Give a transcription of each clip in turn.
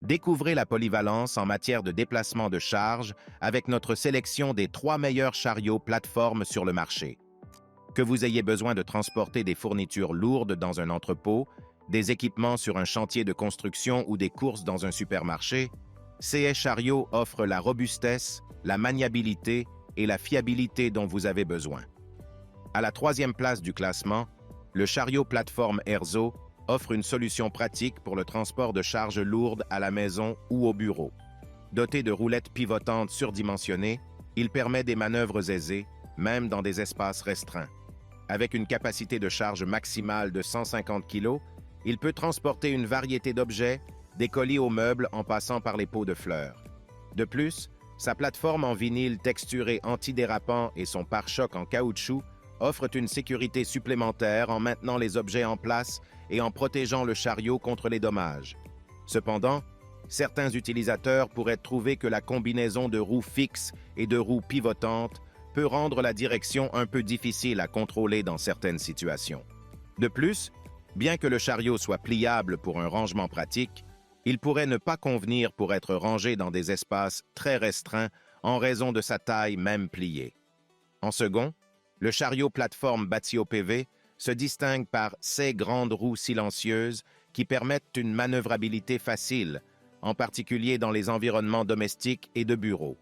Découvrez la polyvalence en matière de déplacement de charge avec notre sélection des 3 meilleurs chariots plateformes sur le marché. Que vous ayez besoin de transporter des fournitures lourdes dans un entrepôt, des équipements sur un chantier de construction ou des courses dans un supermarché, CS Chariot offre la robustesse, la maniabilité et la fiabilité dont vous avez besoin. À la 3e place du classement, le chariot plateforme Erzo offre une solution pratique pour le transport de charges lourdes à la maison ou au bureau. Doté de roulettes pivotantes surdimensionnées, il permet des manœuvres aisées, même dans des espaces restreints. Avec une capacité de charge maximale de 150 kg, il peut transporter une variété d'objets, des colis aux meubles en passant par les pots de fleurs. De plus, sa plateforme en vinyle texturé antidérapant et son pare-choc en caoutchouc offrent une sécurité supplémentaire en maintenant les objets en place et en protégeant le chariot contre les dommages. Cependant, certains utilisateurs pourraient trouver que la combinaison de roues fixes et de roues pivotantes peut rendre la direction un peu difficile à contrôler dans certaines situations. De plus, bien que le chariot soit pliable pour un rangement pratique, il pourrait ne pas convenir pour être rangé dans des espaces très restreints en raison de sa taille même pliée. En second, le chariot plateforme Batio PV se distingue par ses grandes roues silencieuses qui permettent une manœuvrabilité facile, en particulier dans les environnements domestiques et de bureaux.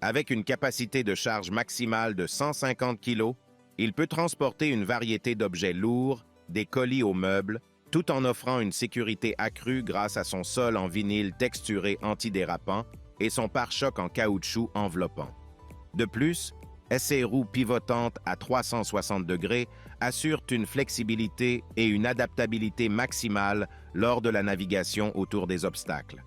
Avec une capacité de charge maximale de 150 kg, il peut transporter une variété d'objets lourds, des colis aux meubles, tout en offrant une sécurité accrue grâce à son sol en vinyle texturé antidérapant et son pare-choc en caoutchouc enveloppant. De plus, ses roues pivotantes à 360 degrés assurent une flexibilité et une adaptabilité maximale lors de la navigation autour des obstacles.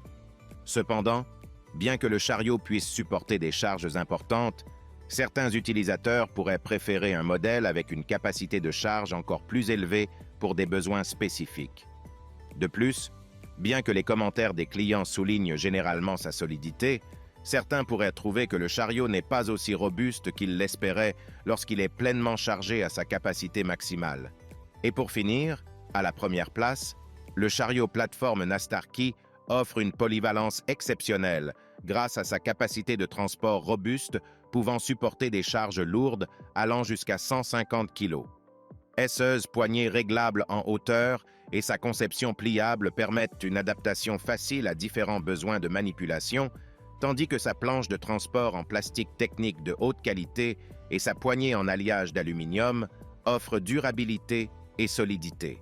Cependant, bien que le chariot puisse supporter des charges importantes, certains utilisateurs pourraient préférer un modèle avec une capacité de charge encore plus élevée pour des besoins spécifiques. De plus, bien que les commentaires des clients soulignent généralement sa solidité, certains pourraient trouver que le chariot n'est pas aussi robuste qu'ils l'espéraient lorsqu'il est pleinement chargé à sa capacité maximale. Et pour finir, à la première place, le chariot plateforme Nastarki offre une polyvalence exceptionnelle grâce à sa capacité de transport robuste pouvant supporter des charges lourdes allant jusqu'à 150 kg. Esseuse poignée réglable en hauteur et sa conception pliable permettent une adaptation facile à différents besoins de manipulation, tandis que sa planche de transport en plastique technique de haute qualité et sa poignée en alliage d'aluminium offrent durabilité et solidité.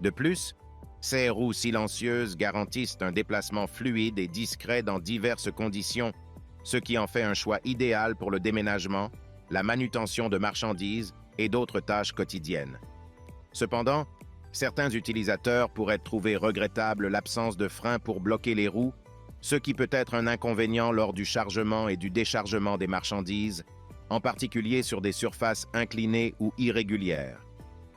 De plus, ces roues silencieuses garantissent un déplacement fluide et discret dans diverses conditions, ce qui en fait un choix idéal pour le déménagement, la manutention de marchandises et d'autres tâches quotidiennes. Cependant, certains utilisateurs pourraient trouver regrettable l'absence de frein pour bloquer les roues, ce qui peut être un inconvénient lors du chargement et du déchargement des marchandises, en particulier sur des surfaces inclinées ou irrégulières.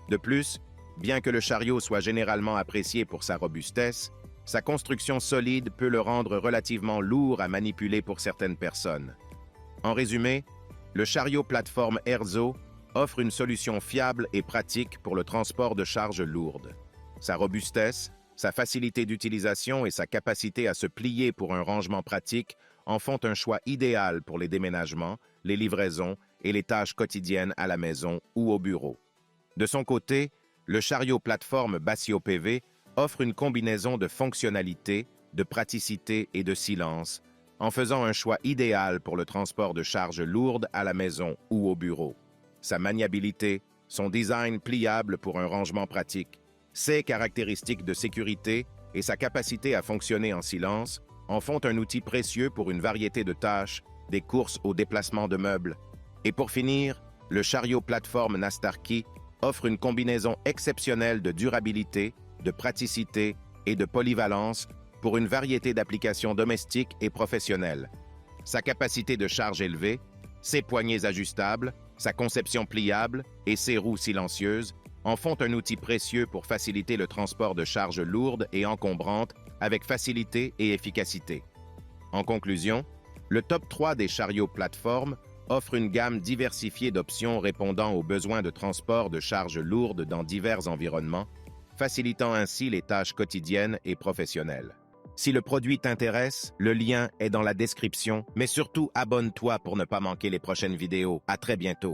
De plus, bien que le chariot soit généralement apprécié pour sa robustesse, sa construction solide peut le rendre relativement lourd à manipuler pour certaines personnes. En résumé, le chariot plateforme Erzo offre une solution fiable et pratique pour le transport de charges lourdes. Sa robustesse, sa facilité d'utilisation et sa capacité à se plier pour un rangement pratique en font un choix idéal pour les déménagements, les livraisons et les tâches quotidiennes à la maison ou au bureau. De son côté, le chariot plateforme Batio PV offre une combinaison de fonctionnalité, de praticité et de silence, en faisant un choix idéal pour le transport de charges lourdes à la maison ou au bureau. Sa maniabilité, son design pliable pour un rangement pratique, ses caractéristiques de sécurité et sa capacité à fonctionner en silence en font un outil précieux pour une variété de tâches, des courses au déplacement de meubles. Et pour finir, le chariot plateforme Nastarki offre une combinaison exceptionnelle de durabilité, de praticité et de polyvalence pour une variété d'applications domestiques et professionnelles. Sa capacité de charge élevée, ses poignées ajustables, sa conception pliable et ses roues silencieuses en font un outil précieux pour faciliter le transport de charges lourdes et encombrantes avec facilité et efficacité. En conclusion, le top 3 des chariots plateformes offre une gamme diversifiée d'options répondant aux besoins de transport de charges lourdes dans divers environnements, facilitant ainsi les tâches quotidiennes et professionnelles. Si le produit t'intéresse, le lien est dans la description, mais surtout abonne-toi pour ne pas manquer les prochaines vidéos. À très bientôt.